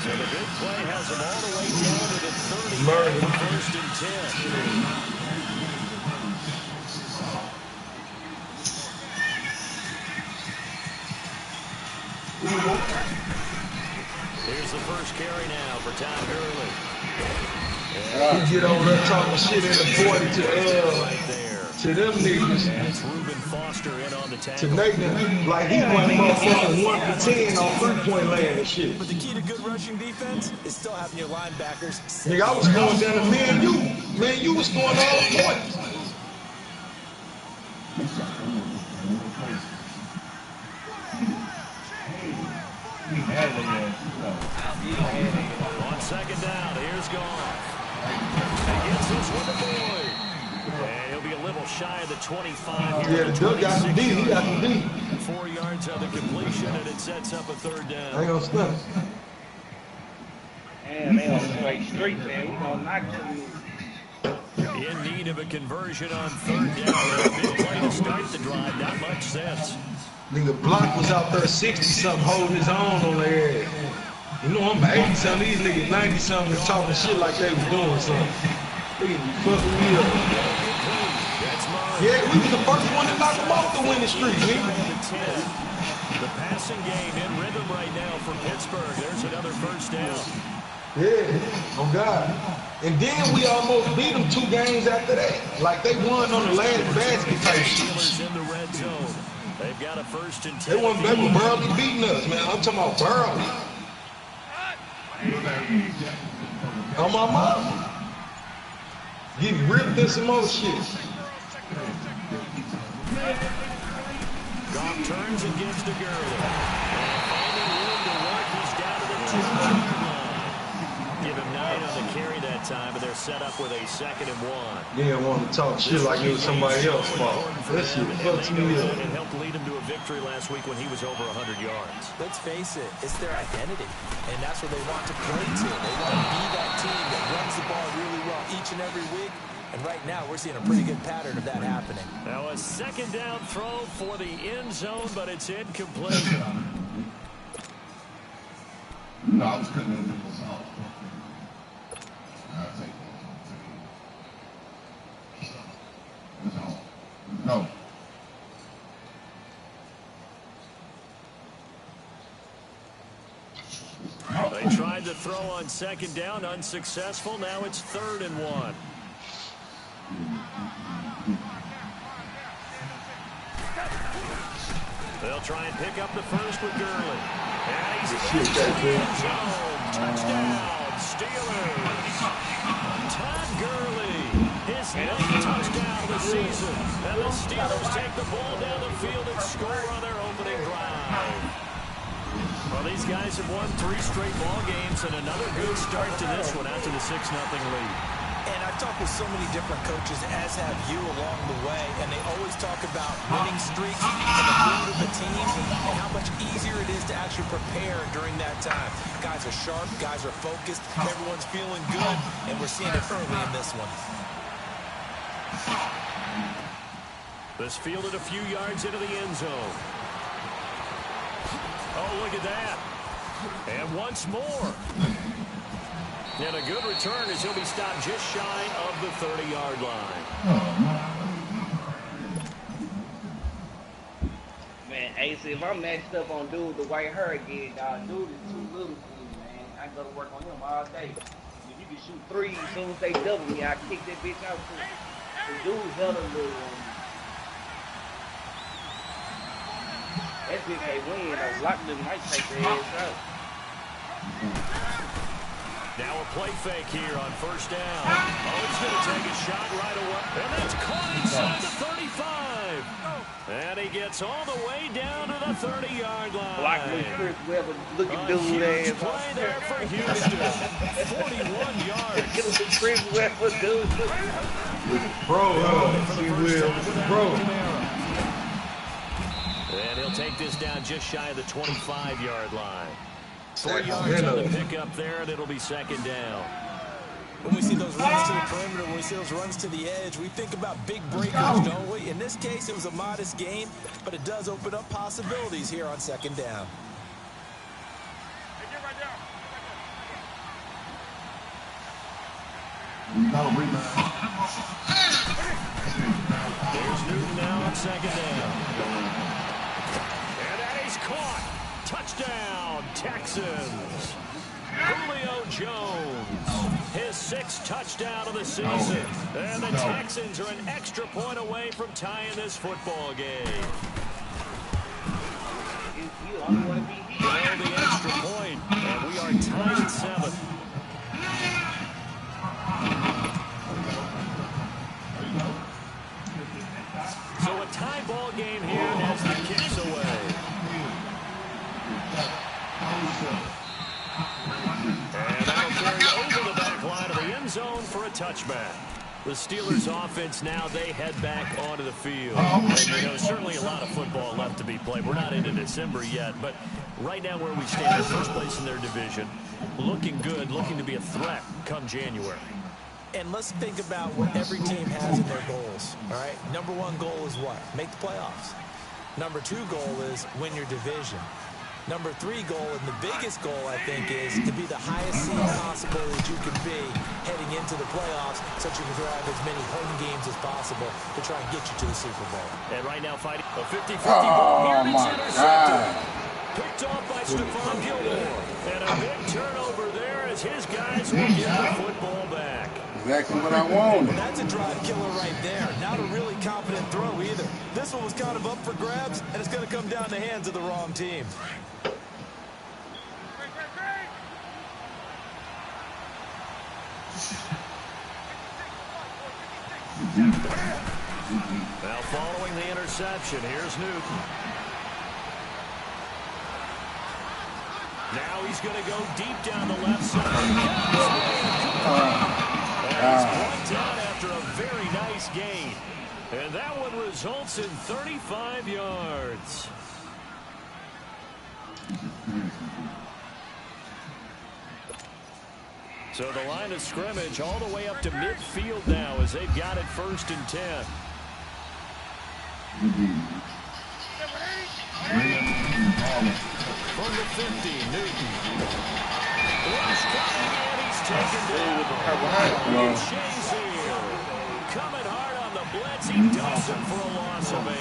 So the big play has him all the way down to the 30 for 1st and 10. Here's the first carry now for Todd Gurley. He get over there talking shit in the 40 to them niggas. And it's Reuben Foster in on the tackle. To Nathan, like he went motherfucking 1 for 10 on 3-point land and shit. But the key to good rushing defense is still having your linebackers. Nigga, I was going down to me and you. Me and you was going all the points. On second down, here's Gone. He gets this one to Boyd. And he'll be a little shy of the 25 here. Yeah, the dude got some D. He got some D. 4 yards on the completion, and it sets up a 3rd down. I ain't gonna stop. And they on straight street, man. We gonna knock them. In need of a conversion on 3rd down. A big play to start the drive. Not much sense. Nigga, Block was out there 60-something holding his own on their ass. You know, I'm 80-something. These niggas 90-something talking shit like they was doing something. They be fucking me up. Yeah, we was the first one to knock them off the winning streak, nigga. The passing game in rhythm right now for Pittsburgh. There's another 1st down. Yeah, oh God. And then we almost beat them 2 games after that. Like they won on the last basket type shit. In the red zone. They've got a 1st and 10. They were barely beating us, man. I'm talking about barely. On my mom. Getting ripped in some more shit. Goff turns and gives to Gurley. Finding room to work, he's down to the 2-yard line. Give him 9 on the carry that time, but they're set up with a 2nd and 1. They didn't want to talk shit like it was somebody else's fault. That shit fucks me up. It helped lead him to a victory last week when he was over 100 yards. Let's face it, it's their identity, and that's what they want to play to. They want to be that team that runs the ball really well each and every week, and right now we're seeing a pretty good pattern of that happening. Now a 2nd down throw for the end zone, but it's incomplete. No, I was cutting this off. No. They tried to throw on 2nd down, unsuccessful. Now it's 3rd and 1. They'll try and pick up the 1st with Gurley. And he's into the end zone. Touchdown, Steelers. Todd Gurley, his 9th touchdown of the season. And the Steelers take the ball down the field and score on their opening drive. Well, these guys have won 3 straight ball games and another good start to this one after the 6-0 lead. And I've talked with so many different coaches, as have you, along the way, and they always talk about winning streaks and the mood of the team and how much easier it is to actually prepare during that time. Guys are sharp, guys are focused, everyone's feeling good, and we're seeing it early in this one. This fielded a few yards into the end zone. Oh, look at that. And once more. And a good return as he'll be stopped just shy of the 30-yard line. Man, Ace, if I'm matched up on dude the white hair again, dog, dude is too little for me, man. I go to work on him all day. If you can shoot 3 as soon as they double me, I kick that bitch out too. The dude's hella little. That bitch can't win. Lockman might take their ass out. Now a play fake here on 1st down. Oh, he's going to take a shot right away. And that's caught inside the 35. And he gets all the way down to the 30-yard line. Lockman, Chris Webber, looking dude huge ass. play there for Houston. 41 yards. Get him some Chris Webber, dude. Bro, bro. And he'll take this down just shy of the 25-yard line. 4 yards on the pickup there, and it'll be 2nd down. When we see those runs to the perimeter, when we see those runs to the edge, we think about big breakers, don't we? In this case, it was a modest gain, but it does open up possibilities here on second down. Here's Newton now on second down. And that is caught. Touchdown, Texans. Julio Jones, his 6th touchdown of the season. And the Texans are an extra point away from tying this football game. You only want to be here. Well, the extra point, and we are tied at 7. So a tie ball game here as the kick's away. And that'll carry over the back line of the end zone for a touchback. The Steelers offense now, they head back onto the field. And, you know, certainly a lot of football left to be played. We're not into December yet, but right now where we stand in first place in their division, looking good, looking to be a threat come January. And let's think about what every team has in their goals, all right? Number 1 goal is what? Make the playoffs. Number 2 goal is win your division. Number 3 goal, and the biggest goal, I think, is to be the highest seed possible that you can be heading into the playoffs so that you can grab as many home games as possible to try and get you to the Super Bowl. And right now fighting a 50-50 ball here. It's intercepted. Picked off by Stephon Gilmore. And a big turnover there as his guys will get the football back. Exactly what I wanted. That's a drive killer right there. Not a really confident throw either. This one was kind of up for grabs, and it's going to come down the hands of the wrong team. Now following the interception, here's Newton. Now he's going to go deep down the left side. He's brought down after a very nice gain. And that one results in 35 yards. So the line of scrimmage all the way up to midfield now as they've got it 1st and 10. From the 50, Newton. Rush coming, and he's taken down. Shazier coming hard on the blitz. He does it for a loss of 8.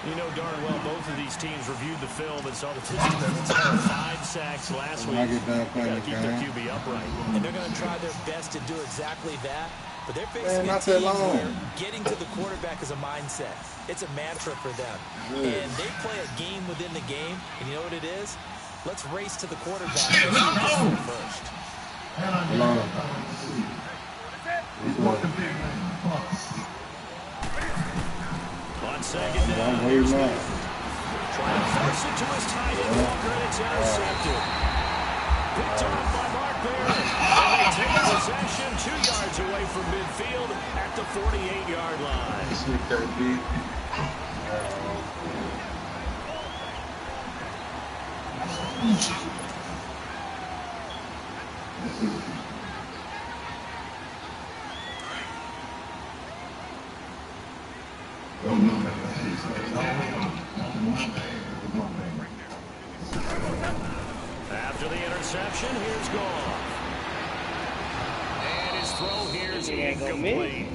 You know darn well both of these teams reviewed the film and saw that this defense had 5 sacks last week. They've got to keep their QB upright. And they're going to try their best to do exactly that. But they're facing a team where getting to the quarterback is a mindset. It's a mantra for them. And they play a game within the game. And you know what it is? Let's race to the quarterback first. On second down, here's Smith. Trying to force it to his tight end Walker, and it's intercepted. Picked off by Mark Barron. And they take possession 2 yards away from midfield at the 48-yard line. After the interception, here's Goff. And his throw here is incomplete.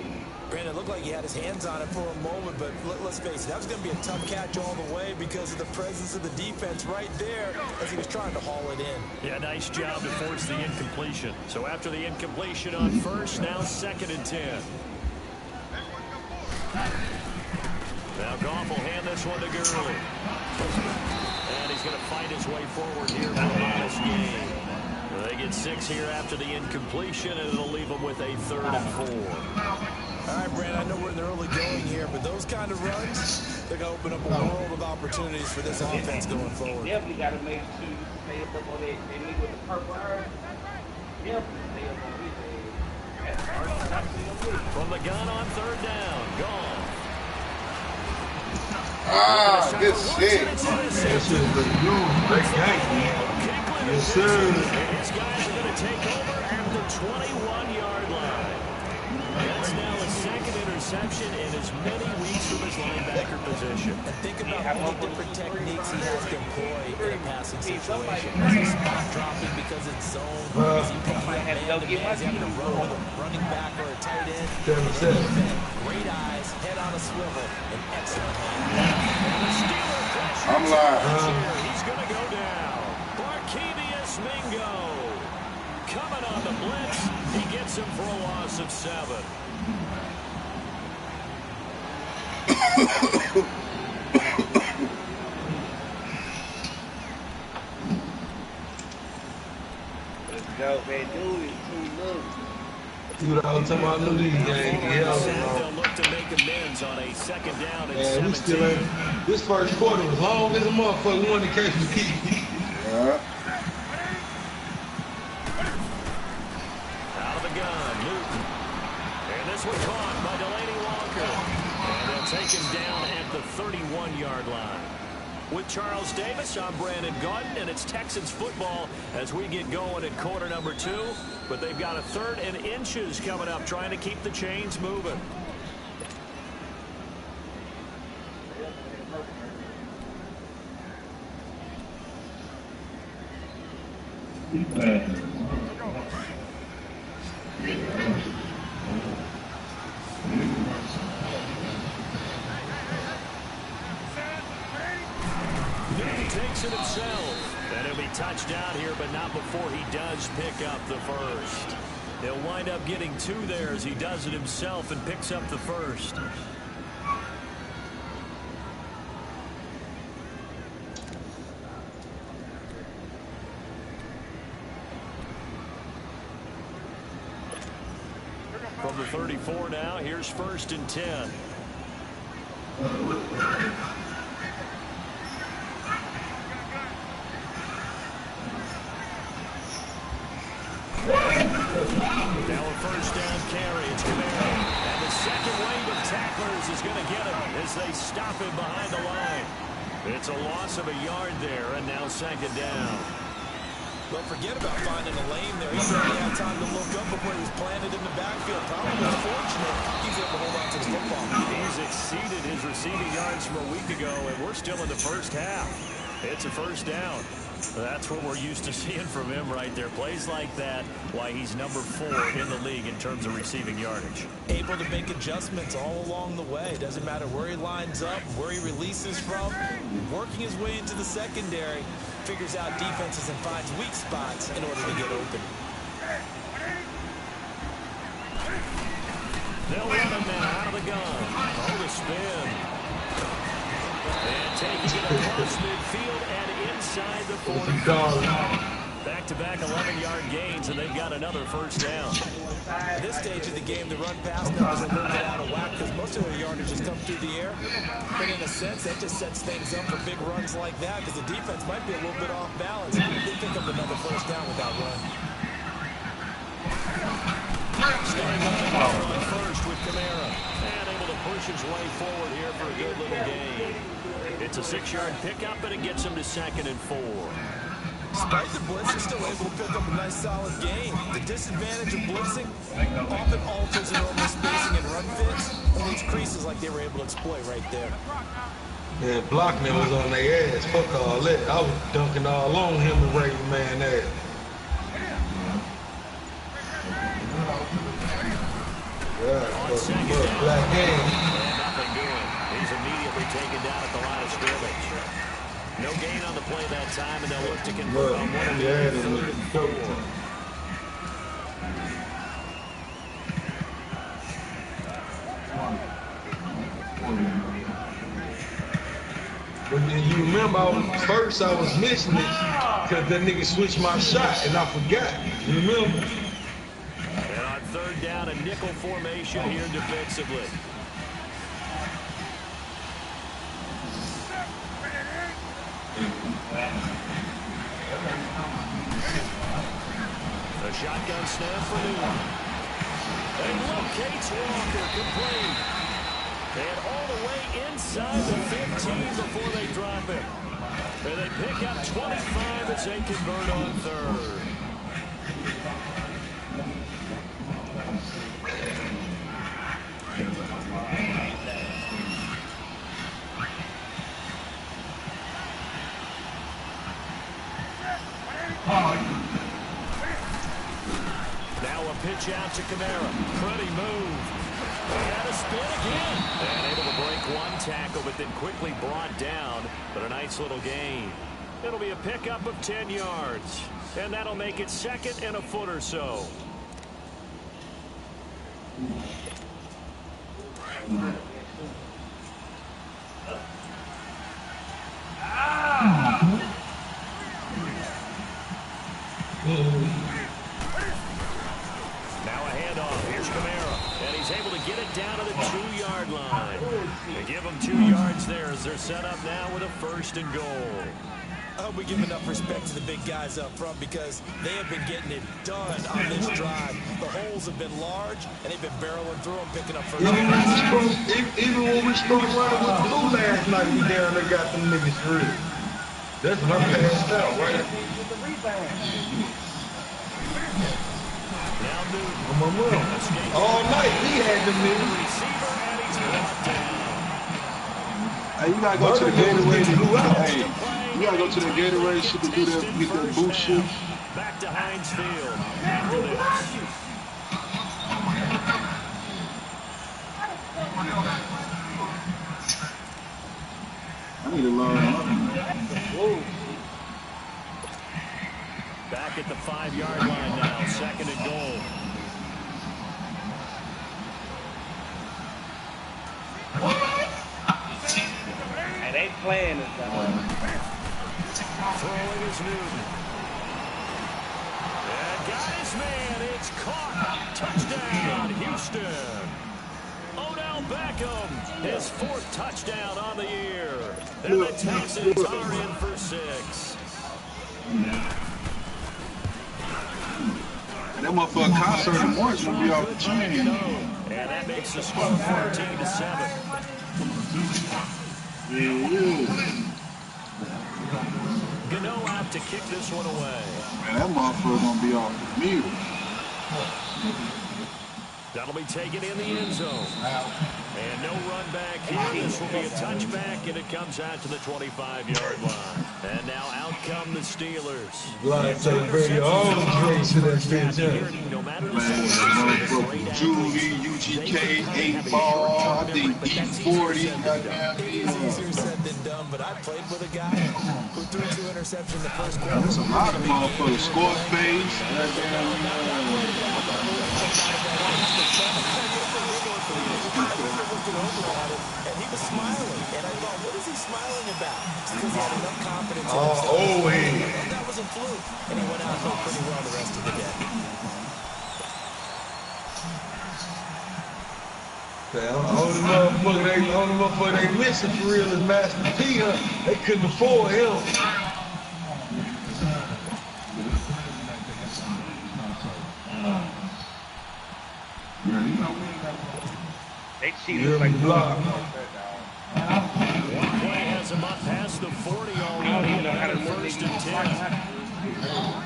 Brandon, it looked like he had his hands on it for a moment, but let's face it, that was going to be a tough catch all the way because of the presence of the defense right there as he was trying to haul it in. Yeah, nice job to force the incompletion. So after the incompletion on first, now 2nd and 10. Now Goff will hand this one to Gurley. And he's going to fight his way forward here for a modest gain. They get 6 here after the incompletion, and it'll leave them with a 3rd and 4. All right, Brad, I know we're in the early going here, but those kind of runs, they're going to open up a world of opportunities for this offense going forward. Definitely got to make sure you stay up on that nigga with the purple hair. Definitely stay up on his head. That's hard. From the gun on 3rd down, gone. Good shit. That shit was great game, man. Yes, sir. And his guys are going to take over at the 21-yard line. That's now a second interception in as many weeks from his linebacker position. And think about how many different techniques he has to employ in a passing situation. Is he spot dropping because it's zone? Is he picking up man-to-man? Is he having to run with a running back or a tight end? Great eyes, head on a swivel, and excellent hands. I'm live. He's going to go down. Barkevius Mingo. Coming on the blitz. He gets him for a loss of 7. Let's go, man. Dude is too little. Dude, I was talking about Lil Games. They'll look to make amends on a second down and 17. We still ain't. This first quarter was long as a motherfucker. One to catch the key. Yeah. Out of the gun, Newton. And this one caught by Delaney Walker. And they'll take him down at the 31-yard line. With Charles Davis, I'm Brandon Gaudin, and it's Texans football as we get going at quarter number 2. But they've got a 3rd and inches coming up, trying to keep the chains moving. Newton takes it himself. And he'll be touchdown here, but not before he does pick up the first. He'll wind up getting 2 there as he does it himself and picks up the first. From the 34 now, here's 1st and 10. Now a first down carry. It's Camaro. And the second wave of tacklers is going to get him as they stop him behind the line. It's a loss of a yard there, and now 2nd down. Well, forget about finding a lane there. He certainly had time to look up before he was planted in the backfield. Probably fortunate he's able to hold on to the football. He's exceeded his receiving yards from a week ago, and we're still in the first half. It's a first down. That's what we're used to seeing from him right there. Plays like that, why he's number 4 in the league in terms of receiving yardage. Able to make adjustments all along the way. Doesn't matter where he lines up, where he releases from. Working his way into the secondary. Figures out defenses and finds weak spots in order to get open. They'll run him now out of the gun. Oh, the spin. And taking it across midfield and inside the 40. Back-to-back 11-yard gains, and they've got another first down. At this stage of the game, the run-pass numbers are a little bit out of whack because most of their yardage has come through the air. But in a sense, that just sets things up for big runs like that because the defense might be a little bit off balance. They pick up another first down with that run. Staying on first with Camaro. And able to push his way forward here for a good little gain. It's a 6-yard pickup, and it gets him to 2nd and 4. Despite the blitz, they're still able to pick up a nice solid gain. The disadvantage of blitzing often alters the normal spacing and run fits, and leaves creases like they were able to exploit right there. Yeah, Blockman was on their ass. Fuck all that. I was dunking all on him and Raven man ass. Yeah, black game. Nothing doing. He's immediately taken down at the line of scrimmage. No gain on the play that time, and they'll look to convert on one of the 3rd and 4. But then you remember, first I was missing it because that nigga switched my shot and I forgot. You remember? And on 3rd down, a nickel formation here defensively. The shotgun snap for Newton. And locates Walker complete. And all the way inside the 15 before they drop it. And they pick up 25 as they convert on 3rd. pitch out to Kamara. Pretty move. And a spin again. And able to break one tackle, but then quickly brought down. But a nice little gain. It'll be a pickup of 10 yards. And that'll make it second and a foot or so. Now a handoff. Here's Kamara. And he's able to get it down to the 2-yard line. They give him 2 yards there as they're set up now with a 1st and goal. I hope we give enough respect to the big guys up front because they have been getting it done on this drive. The holes have been large, and they've been barreling through them, picking up first. Even when we started running with blue last night, we down there got them niggas real. That's when I passed out, right? Now Newton. I'm on run. All night, we had them niggas. Receiver, and he's brought down. Hey, you gotta go to the Gatorade. Hey, you gotta go to the Gatorade shit to do that, get that boost shit. Back to Heinz Field. After this. I need to learn. Back at the 5-yard line now. 2nd and goal. And they playing this time. Throwing is Newton. And got his man. It's caught. Touchdown, Houston. Odell Beckham, his 4th touchdown on the year. And the Texans are in for 6. And that motherfucker concert in March gonna be off the chain. And that makes the score 14-7. Yeah. Gano out to kick this one away. Man, that motherfucker gonna be off the meter. That'll be taken in the end zone. And no run back here. This will be a touchback, and it comes out to the 25-yard line. And now out come the Steelers. Like celebrating all the drinks in that bitch. No matter the Man, motherfucker, Julie, UGK, 8-ball, I think E40, goddamn. It's easier said than done, but I played with a guy who threw 2 interceptions in the first quarter. There's a lot of motherfuckers. Scorface, goddamn. And he was smiling, and I thought, what is he smiling about? It's because he had enough confidence in Oh, himself. hey. That was a fluke, and he went out and played pretty well the rest of the day. The only motherfucker they missing for real is Master P. They couldn't afford him. They cheated like block. One play has him up past the 40 already. And a 1st and 10.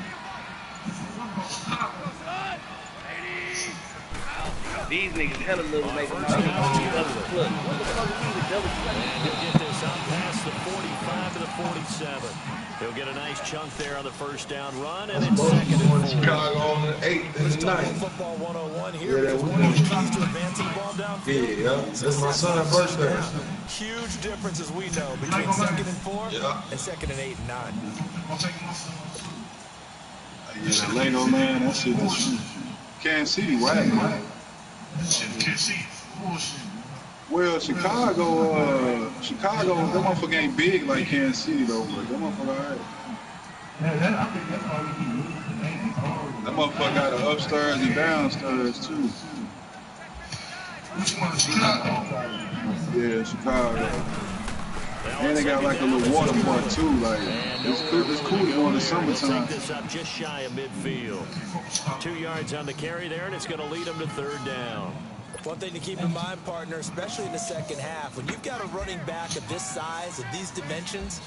these niggas hella little make them double clutch. What the fuck is the double clutch? He'll get this up past the 45 to the 47. He'll get a nice chunk there on the 1st down run, and it's 2nd and 4. Chicago on the 8th and the 9th. Football 101 here. Yeah, It's one of the keys to advancing the ball downfield. Yeah, that's my son's birthday. Huge difference, as we know, between 2nd and 4 and 2nd and 8 and 9. Yeah, Leno, man, that shit is Kansas City, right? Well, Chicago, that motherfucker ain't big like Kansas City though, but that motherfucker alright. That motherfucker got an upstairs and downstairs too. Yeah, Chicago. And they got like a little water park too. Like it's cool to go in the summertime. Take this up just shy of midfield. 2 yards on the carry there, and it's going to lead them to 3rd down. One thing to keep in mind, partner, especially in the second half, when you've got a running back of this size, of these dimensions,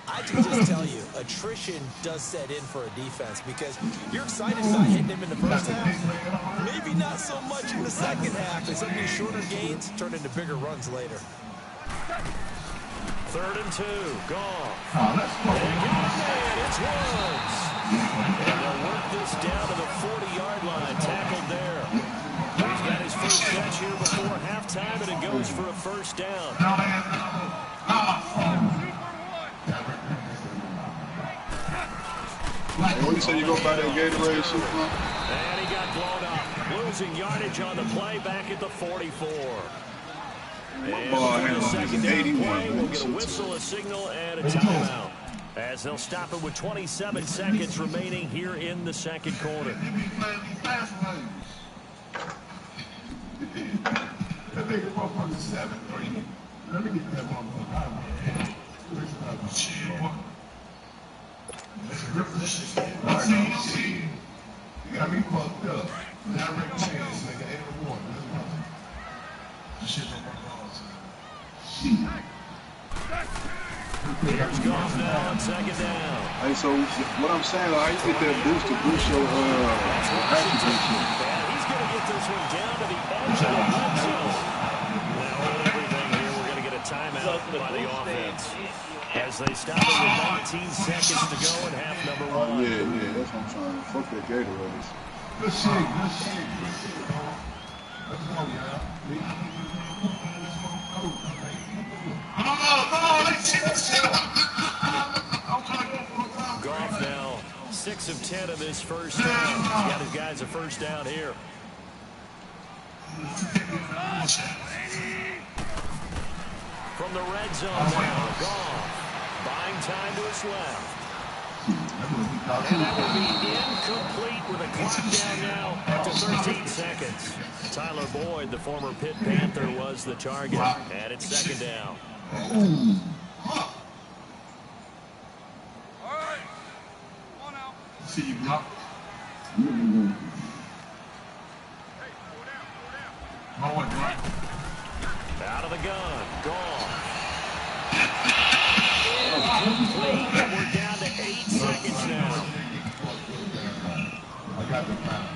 I can just tell you, attrition does set in for a defense because you're excited about hitting him in the first half. Maybe not so much in the second half, as some of these shorter gains turn into bigger runs later. 3rd and 2, gone. And it's Woods. And they'll work this down to the 40-yard line. Tackled there. He's got his first catch here before halftime, and it goes for a first down. What do you say you go by that Gatorade shit, man? And he got blown up. Losing yardage on the play back at the 44. And Ball for the handle second is down 81. play, we'll get a whistle, a signal, and a timeout. As they'll stop it with 27 seconds remaining here in the second quarter. You got me fucked up. Direct chance, nigga. Ain't no one. This shit don't work all the time. Here's Goff now on second down. Hey, so what I'm saying, like, how you get that boost to boost your attributes? And he's going to get this one down to the edge of the red zone. Now, hold everything here. We're going to get a timeout by the offense. As they stop it with 19 seconds to go in half number one. Yeah, that's what I'm trying to. Fuck that Gatorade. Good shit, good shit, good shit, bro. Let's go, y'all. Goff now 6 of 10 of his first down. He's got his guys a first down here. From the red zone now, Goff buying time to his left. And that will be incomplete with a clock down now after 13 seconds. Tyler Boyd, the former Pitt Panther, was the target. And it's second down. See you block. Out of the gun. Gone. Incomplete. And we're down to 8 seconds now. I got the time.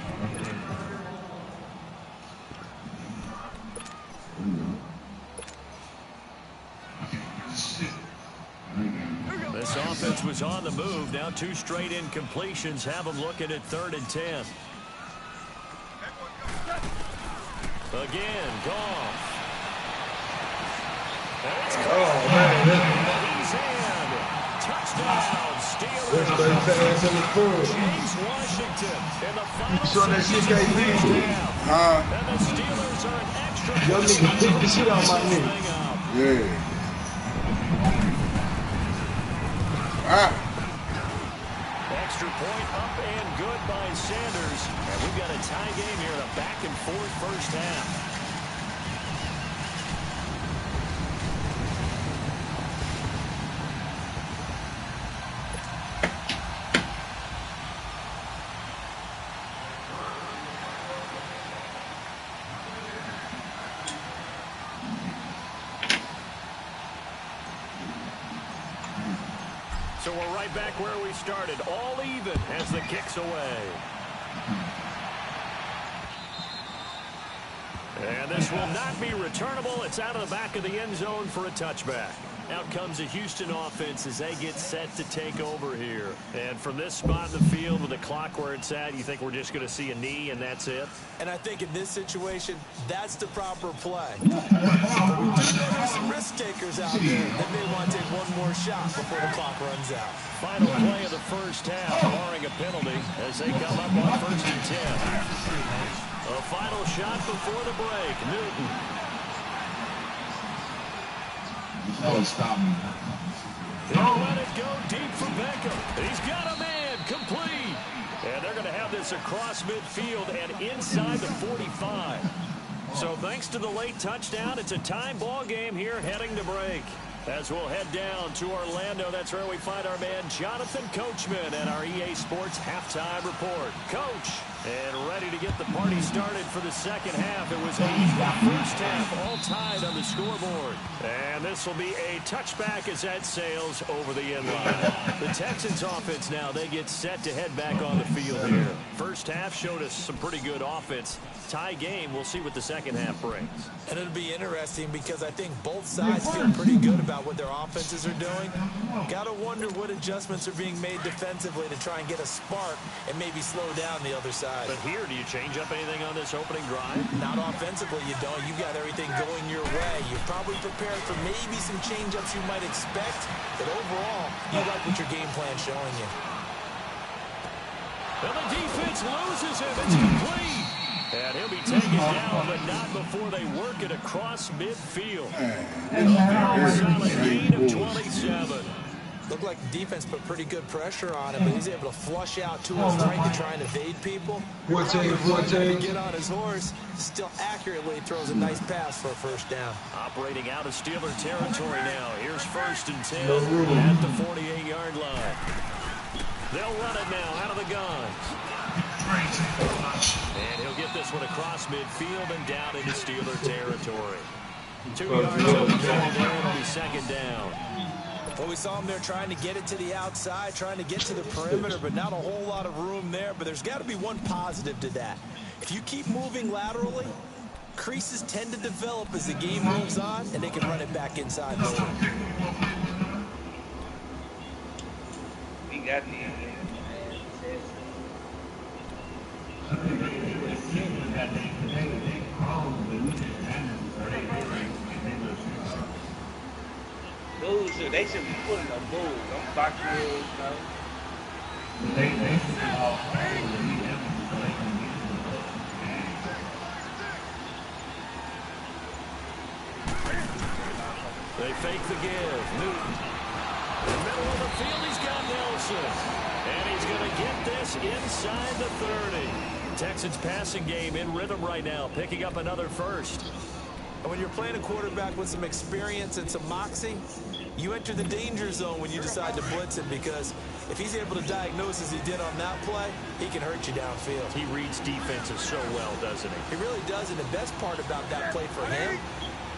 This offense was on the move. Now 2 straight incompletions have them looking at 3rd and 10. Again, Goff. Oh, man. He's in. Touchdown, Steelers. That's in the food. James Washington in the final You saw that shit, seconds of the KP? first half. And the Steelers are an extra Young nigga picked the shit out my knee. Yeah. Extra point up and good by Sanders. And we've got a tie game here in a back-and-forth first half. So we're right back where we started, all even as the kick's away. And this will not be returnable. It's out of the back of the end zone for a touchback. Out comes the Houston offense as they get set to take over here. And from this spot in the field with the clock where it's at, you think we're just going to see a knee and that's it? And I think in this situation, that's the proper play. There's some risk takers out there that may want to take one more shot before the clock runs out. Final play of the first half, barring a penalty, as they come up on 1st and 10. A final shot before the break. Newton. Oh, stop me. They'll let it go deep for Beckham. He's got a man, complete. And they're going to have this across midfield and inside the 45. So thanks to the late touchdown, it's a time ball game here heading to break. As we'll head down to Orlando, that's where we find our man Jonathan Coachman at our EA Sports Halftime Report. Coach, And ready to get the party started for the second half. It was an even first half, all tied on the scoreboard. And this will be a touchback as that sails over the end line. The Texans offense now, they get set to head back on the field here. First half showed us some pretty good offense. Tie game, we'll see what the second half brings. And it'll be interesting because I think both sides feel pretty good about what their offenses are doing. Got to wonder what adjustments are being made defensively to try and get a spark and maybe slow down the other side. But here, do you change up anything on this opening drive? Not offensively, you don't. You've got everything going your way. You're probably prepared for maybe some change-ups you might expect, but overall, you like what your game plan's showing you. And the defense loses him. It's complete. And he'll be taken down, but not before they work it across midfield. A very solid gain of 27. Looked like the defense put pretty good pressure on him, but he's able to flush out to his right to try and evade people. To get on his horse, still accurately throws a nice pass for a first down. Operating out of Steeler territory now. Here's 1st and 10 at the 48-yard line. They'll run it now out of the guns. And he'll get this one across midfield and down into Steeler territory. 2 yards over there. It'll be second down. Well, we saw him there trying to get it to the outside, trying to get to the perimeter, but not a whole lot of room there. But there's got to be one positive to that. If you keep moving laterally, creases tend to develop as the game moves on, and they can run it back inside later. We got the Those they should be putting a bull. Don't box rules, no. They fake the give. Newton. In the middle of the field, he's got Nelson. And he's going to get this inside the 30. Texans passing game in rhythm right now, picking up another first. And when you're playing a quarterback with some experience and some moxie, you enter the danger zone when you decide to blitz him, because if he's able to diagnose as he did on that play, he can hurt you downfield. He reads defenses so well, doesn't he? He really does, and the best part about that play for him,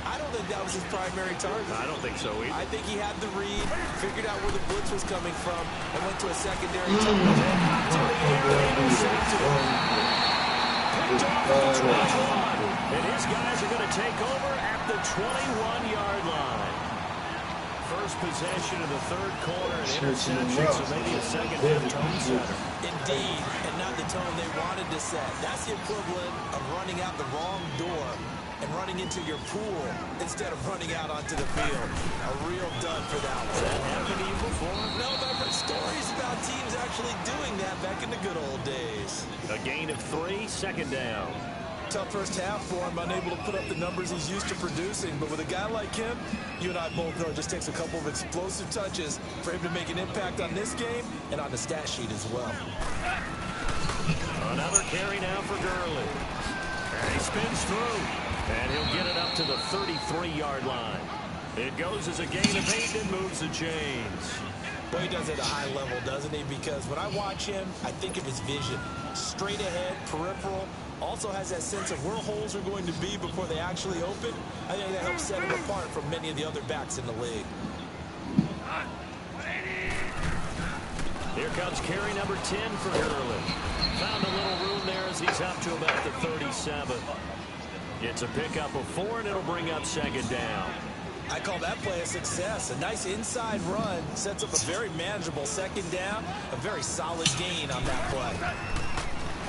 I don't think that was his primary target. I don't think so either. I think he had the read, figured out where the blitz was coming from, and went to a secondary target. Picked off at the 21. And his guys are going to take over at the 21-yard line. First possession of the third quarter, an interception, so maybe a second-half tone setter. Indeed, and not the tone they wanted to set. That's the equivalent of running out the wrong door and running into your pool instead of running out onto the field. A real dud for that one. Has that happened to you before? No, but I've heard stories about teams actually doing that back in the good old days. A gain of 3, second down. Tough first half for him, unable to put up the numbers he's used to producing. But with a guy like him, you and I both know it just takes a couple of explosive touches for him to make an impact on this game and on the stat sheet as well. Another carry now for Gurley. And he spins through. And he'll get it up to the 33-yard line. It goes as a gain of 8 and moves the chains. Well, he does it at a high level, doesn't he? Because when I watch him, I think of his vision. Straight ahead, peripheral. Also has that sense of where holes are going to be before they actually open. I think that helps set him apart from many of the other backs in the league. Here comes carry number 10 for Gurley. Found a little room there as he's up to about the 37. It's a pickup of 4, and it'll bring up second down. I call that play a success. A nice inside run sets up a very manageable second down. A very solid gain on that play.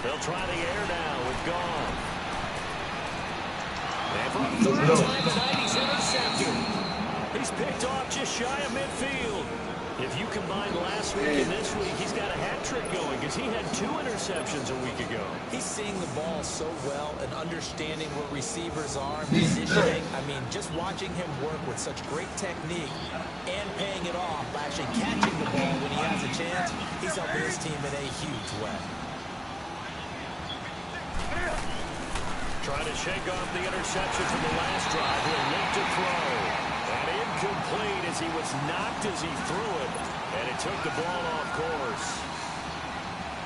They'll try the air now with Gone. And for a third time tonight, he's intercepted. He's picked off just shy of midfield. If you combine last week and this week, he's got a hat trick going because he had 2 interceptions a week ago. He's seeing the ball so well and understanding where receivers are, positioning. I mean, just watching him work with such great technique and paying it off by actually catching the ball when he has a chance, he's helping his team in a huge way. Trying to shake off the interception from the last drive. He'll look to throw. And incomplete as he was knocked as he threw it. And it took the ball off course.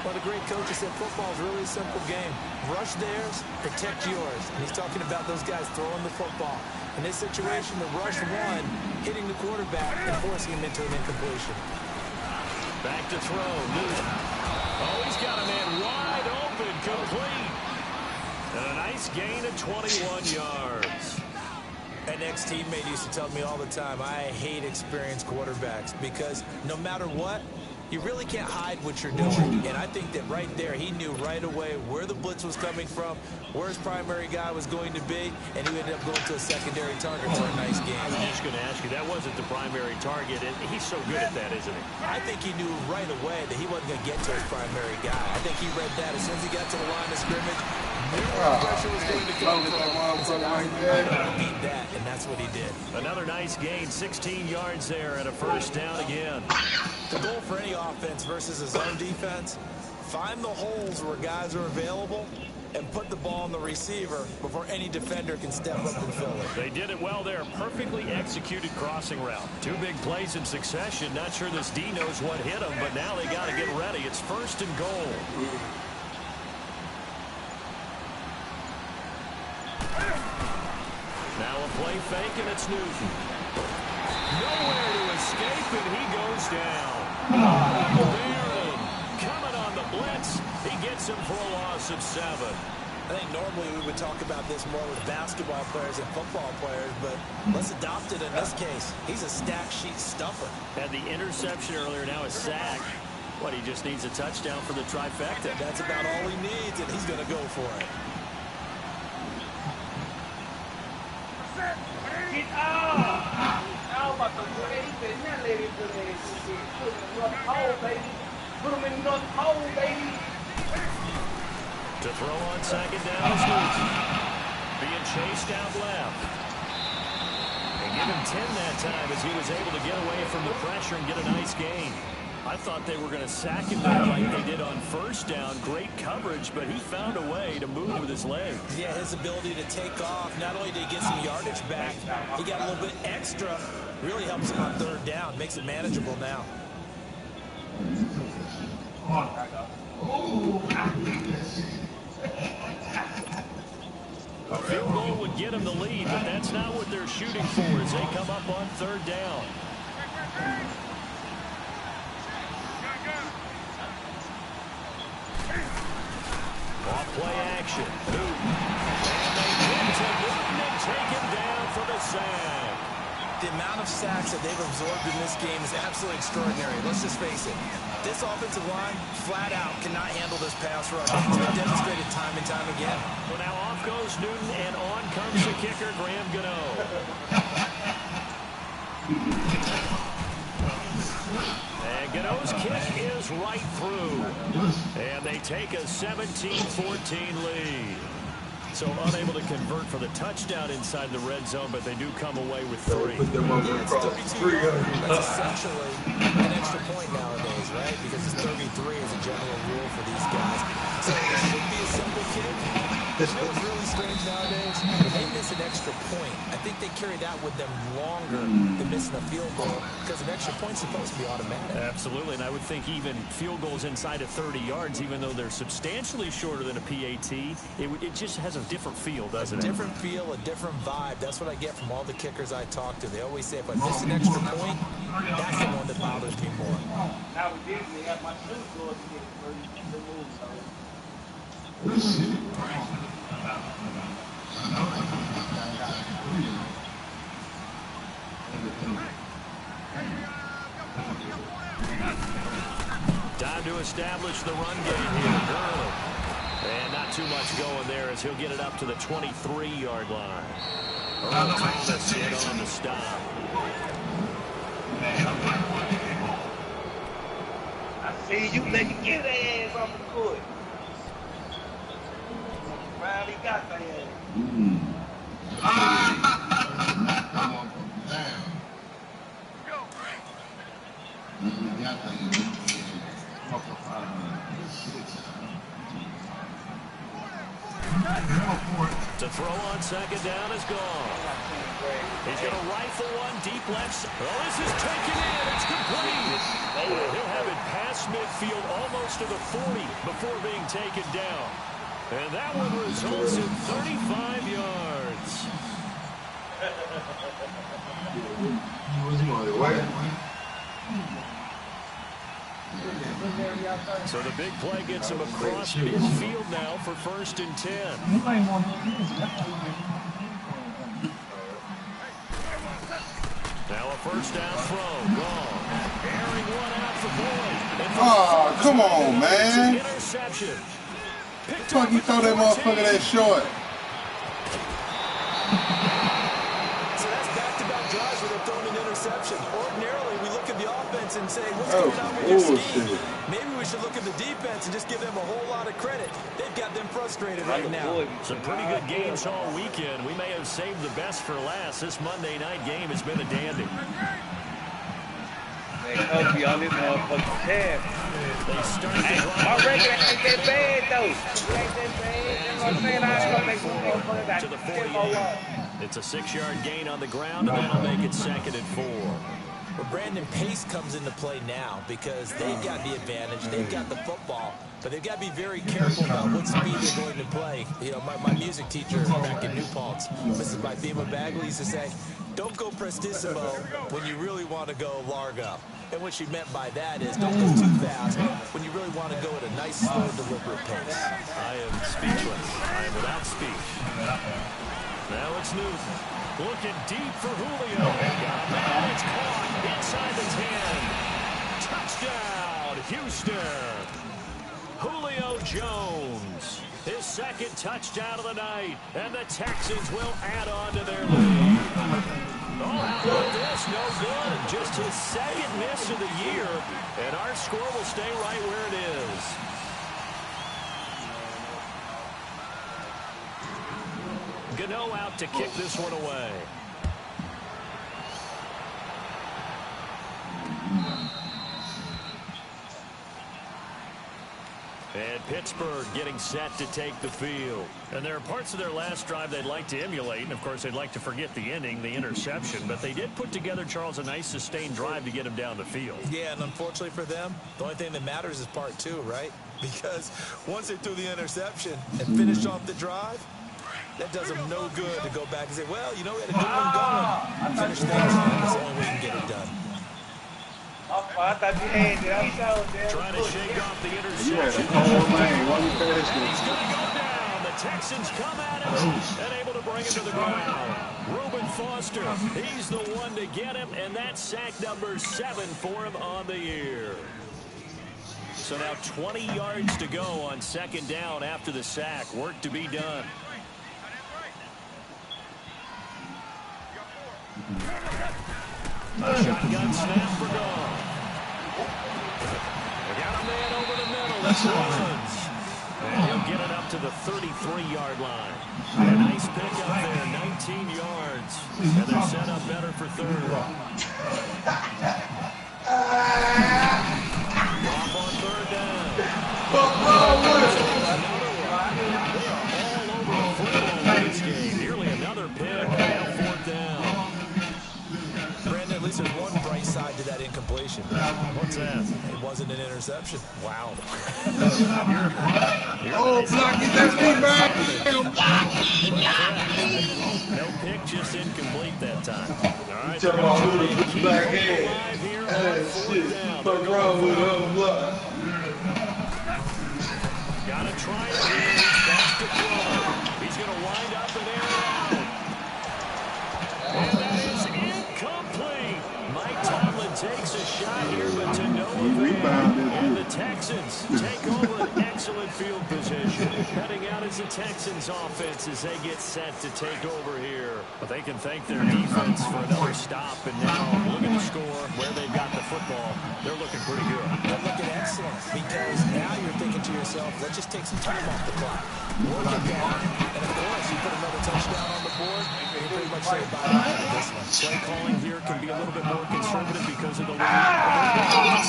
Well, the great coach said football is really a simple game. Rush theirs, protect yours. And he's talking about those guys throwing the football. In this situation, the rush one, hitting the quarterback and forcing him into an incompletion. Back to throw. Newton. Oh, he's got a man wide open, complete. And a nice gain of 21 yards. An ex-teammate used to tell me all the time, I hate experienced quarterbacks because no matter what, you really can't hide what you're doing. And I think that right there, he knew right away where the blitz was coming from, where his primary guy was going to be, and he ended up going to a secondary target for a nice game. I was just going to ask you, that wasn't the primary target, and he's so good at that, isn't he? I think he knew right away that he wasn't going to get to his primary guy. I think he read that as soon as he got to the line of scrimmage, knew where the pressure was going to come from, and said, I'm going to beat that, and that's what he did. Another nice gain, 16 yards there, and a first down again. The goal for any offense versus a zone defense, find the holes where guys are available and put the ball on the receiver before any defender can step up and fill it. They did it well there. Perfectly executed crossing route. Two big plays in succession. Not sure this D knows what hit him, but now they got to get ready. It's first and goal. Now a play fake, and it's Newton. Nowhere to escape, and he goes down. Barron coming on the blitz. He gets him for a loss of 7. I think normally we would talk about this more with basketball players and football players, but let's adopt it in this case. He's a stack sheet stuffer. Had the interception earlier, now a sack. What, he just needs a touchdown for the trifecta. That's about all he needs, and he's going to go for it. Get out! How about the way he said, now let him do that. Put him in the hole, baby. Put him in the hole, baby. To throw on second down is Newton. Being chased out left. And give him 10 that time as he was able to get away from the pressure and get a nice gain. I thought they were going to sack him there like they did on first down. Great coverage, but he found a way to move with his legs. Yeah, his ability to take off, not only did he get some yardage back, he got a little bit extra. Really helps him on third down, makes it manageable now. A field goal would get him the lead, but that's not what they're shooting for as they come up on third down. Off play action. Newton. And they get to Newton and take him down for the sack. The amount of sacks that they've absorbed in this game is absolutely extraordinary. Let's just face it. This offensive line, flat out, cannot handle this pass rush. It's been demonstrated time and time again. Well, now off goes Newton, and on comes the kicker, Graham Gano. And Gano's kick is right through. And they take a 17-14 lead. So unable to convert for the touchdown inside the red zone, but they do come away with 3. Put them over across the 3. That's essentially an extra point nowadays, right? Because it's 33 as a general rule for these guys. So it should be a simple kick. You know what's really strange nowadays? When they miss an extra point, I think they carry that with them longer than missing a field goal because an extra point's supposed to be automatic. Absolutely, and I would think even field goals inside of 30 yards, even though they're substantially shorter than a PAT, it just has a different feel, doesn't it? A different feel, a different vibe. That's what I get from all the kickers I talk to. They always say if I miss an extra point, that's the one that bothers me more. Now we did have my shoes going to get it for the move, so. Time to establish the run game here. Gurley. And not too much going there as he'll get it up to the 23-yard line. Earl Thomas in on the stop. I see you, let me get that ass off the court. Finally got that ass. To throw on second down is gone. He's going to rifle one deep left. Oh, this is taken in. It's complete. He'll have it pass across midfield almost to the 40 before being taken down. And that one results in 35 yards. So the big play gets him across midfield now for 1st and 10. Now a first down throw. Gone. Airing one out for Boyd. Oh, come on, man. Interception. Fuck, you throw that motherfucker that short. So that's back-to-back drives where they're throwing an interception. Ordinarily, we look at the offense and say, what's going on with your scheme? Maybe we should look at the defense and just give them a whole lot of credit. They've got them frustrated right now. Some pretty good games all weekend. We may have saved the best for last. This Monday night game has been a dandy. They coach you on this motherfucking tab. They start the drive. My record ain't that bad, though. It ain't that bad. You know what I'm saying? I ain't gonna make one motherfucker got To the 10 48. more yards. It's a 6-yard gain on the ground, and that'll make it 2nd and 4. But Brandon, pace comes into play now because they've got the advantage. They've got the football, but they've got to be very careful about what speed they're going to play. You know, my music teacher back in New Paltz, Mrs. Bythema Bagley, used to say, don't go prestissimo when you really want to go largo. And what she meant by that is don't go too fast when you really want to go at a nice, slow, deliberate pace. I am speechless. I am without speech. Now it's Newton. Looking deep for Julio. Got a man. It's caught inside the 10. Touchdown, Houston. Julio Jones. His 2nd touchdown of the night. And the Texans will add on to their lead. Oh, how about this? No good. Just his 2nd miss of the year. And our score will stay right where it is. Gano out to kick this one away. And Pittsburgh getting set to take the field. And there are parts of their last drive they'd like to emulate. And, of course, they'd like to forget the ending, the interception. But they did put together, Charles, a nice sustained drive to get him down the field. Yeah, and unfortunately for them, the only thing that matters is part 2, right? Because once they threw the interception and finished off the drive, that does them no good to go back and say, well, you know, we had a good one going. Finish things, that's the only way you can get it done. I thought you had it. I'm sorry, Trying to shake off the interception. Yeah, the whole lane. Why you pass He's going to go down. The Texans come at him and able to bring him to the ground. Reuben Foster, he's the one to get him, and that's sack number 7 for him on the year. So now 20 yards to go on 2nd down after the sack. Work to be done. Shotgun snap for Dawn. They got a man over the middle. That's Rollins. And he'll get it up to the 33-yard line. A nice pickup there, 19 yards. And they're set up better for 3rd. Off on 3rd down. They are all over the football in this game. Nearly another pick. Now 4th down. Brandon, at least there's one bright side to that incompletion. What's that? It wasn't an interception. Wow. Oh, blocky, that's me, man. No pick, just incomplete that time. All right, Tell they're my going hoodie to put the keep back hope hand. alive here on Hey, 4th shit. down. Fuck wrong with him, blood. Got to try it here. He's best to throw. He's going to wind up and air it out. And that is incomplete. Mike Tomlin takes a shot here, but to no avail. And the Texans take over an excellent field position. Heading out as the Texans offense as they get set to take over here. But they can thank their defense for another stop. And now look at the score, where they've got the football. They're looking pretty good. They're looking excellent because now you're thinking to yourself, let's just take some time off the clock. Work it down. And, of course, you put another touchdown on the board, you pretty much say bye-bye to this one. Play calling here can be a little bit more conservative because of the lead.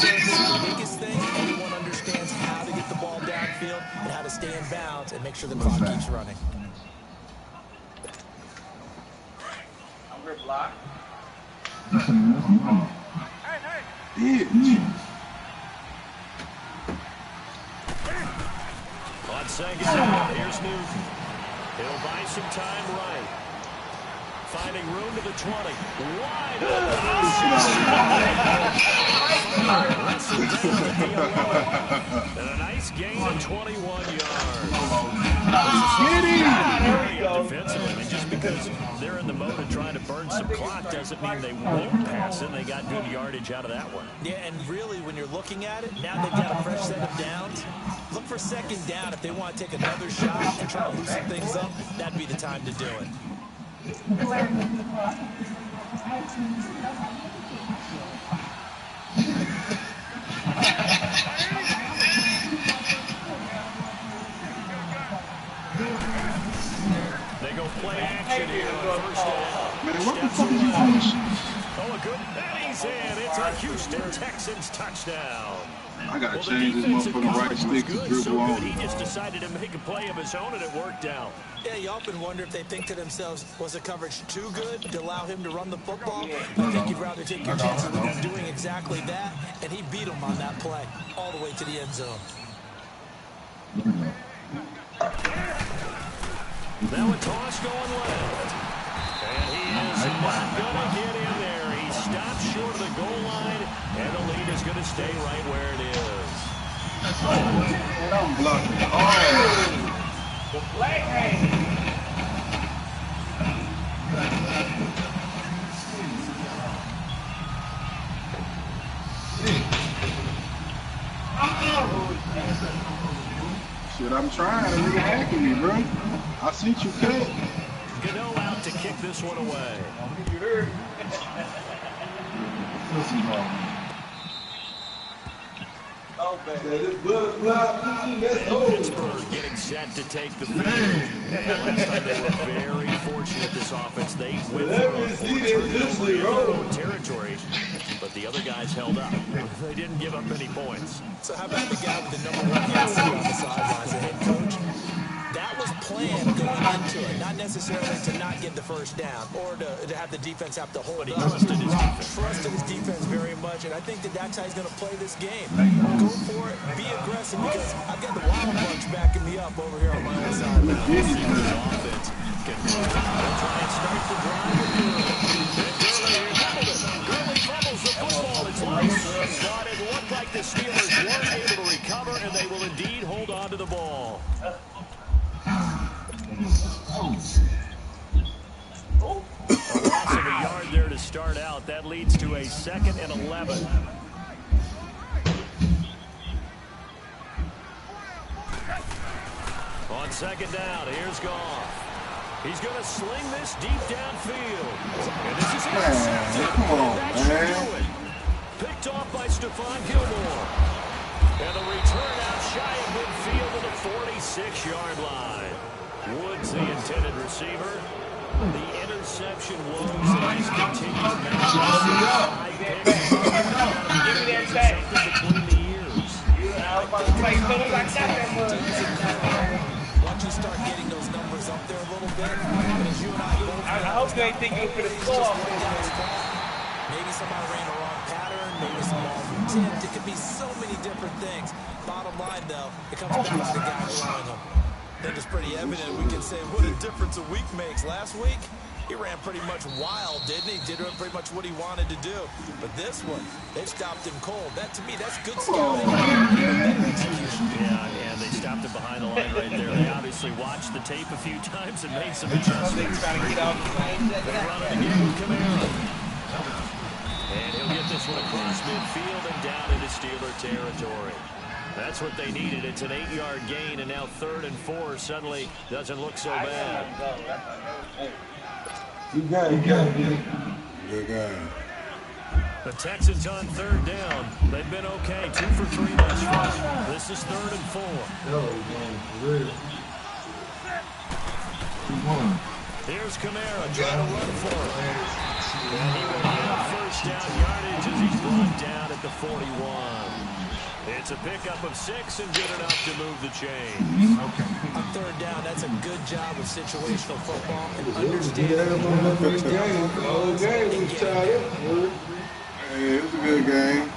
The biggest thing, everyone understands how to get the ball downfield and how to stay in bounds and make sure the clock keeps running. I'm block. On second down, here's Newton. He'll buy some time right. Finding room to the 20. Wide open. And a nice gain of 21 yards. Defensively, I mean, just because they're in the mode of trying to burn some clock doesn't mean they won't pass it. They got good yardage out of that one. Yeah, and really, when you're looking at it, now they've got a fresh set of downs. Look for second down if they want to take another shot and try to loosen things up. That'd be the time to do it. They go play action here on first down. Man, what the fuck is you doing? Oh, a good, and he's in. It's a Houston Texans touchdown. I gotta change this motherfucking right stick to dribble on. He just decided to make a play of his own, and it worked out. Yeah, you often wonder if they think to themselves, was the coverage too good to allow him to run the football? I think you'd rather take your chances with him doing exactly that, and he beat him on that play all the way to the end zone. Now a toss going left. And he is not going to get in there. He stops short of the goal line, and the lead is going to stay right where it is. I'm blocking. Oh! The flag hang. Shit, I'm trying. A nigga hacking me, bro. I see you cut. Gano out to kick this one away. Pittsburgh getting set to take the field. Last time they were very fortunate, this offense. They went for their own territory, but the other guys held up. They didn't give up any points. So how about the guy with the number 1 guy sitting on the sidelines, the head coach? That was planned going into it, not necessarily to not get the first down or to have the defense have to hold up. But he trusted his defense. Trusted his defense very much, and I think that's how he's going to play this game. Go for it, be aggressive, because I've got the Wild Bunch backing me up over here on my own side. Offense can try and start the drive with Gurley fumbles the football. It's loose. But it looked like the Steelers weren't able to recover, and they will indeed hold on to the ball. A loss of a yard there to start out. That leads to a 2nd and 11. On second down, here's Goff. He's going to sling this deep downfield. And this is intercepted. Come on, That should man. do it. Picked off by Stephon Gilmore. And the return out shy of midfield to the 46-yard line. Woods, the intended receiver. The interception woes and he's continued to make Give me that back. between the ears. I was about to say, something like that. Once you start getting those numbers up there a little bit, as you and I both I hope you ain't thinking for the score. maybe somebody ran a wrong pattern, maybe some balls were tipped. It could be so many different things. Bottom line, though, it comes back to the guy throwing them. I think it's pretty evident. We can say what a difference a week makes. Last week, he ran pretty much wild, didn't he? Did pretty much what he wanted to do. But this one, they stopped him cold. That, to me, that's good scouting. Yeah, and they stopped him behind the line right there. They obviously watched the tape a few times and made some adjustments. Trying to get off the plane. They run it again with Kamara. And he'll get this one across midfield and down into Steeler territory. That's what they needed. It's an 8-yard gain, and now 3rd and 4 suddenly doesn't look so bad. Good game. Good game. The Texans on 3rd down. They've been okay. 2 for 3 thus far. This is 3rd and 4. Here's Kamara trying to run for it. And he will get first down yardage as he's brought down at the 41. It's a pickup of 6 and good enough to move the chains. On 3rd down, that's a good job of situational football and understanding. Hey, it was a good game.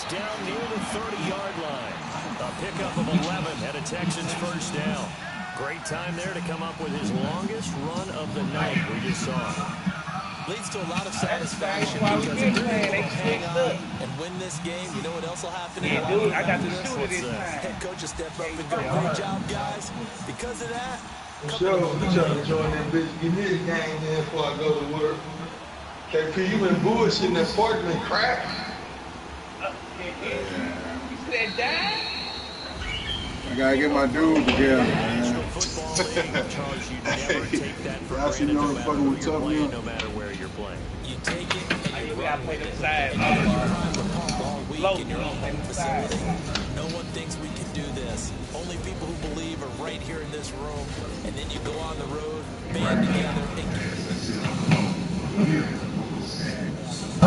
down near the 30-yard line. A pickup of 11 and a Texans first down. Great time there to come up with his longest run of the night we just saw. Leads to a lot of satisfaction because if they're able to hang on and win this game, you know what else will happen in the locker room I got after the this? shooter this time. Head coach will step up and go, great job, guys. Because of that, Sure, I'm trying to join that bitch. Give me a game then before I go to work. KP, you been bullshitting that apartment crap. You said that? I gotta get my dude together, man. I see no fucking with tough man. No matter where you're playing. you take it and you I run play with them it. sides. You climb the pump all week Low in your own play them facility. sides. No one thinks we can do this. Only people who believe are right here in this room. And then you go on the road, band together, and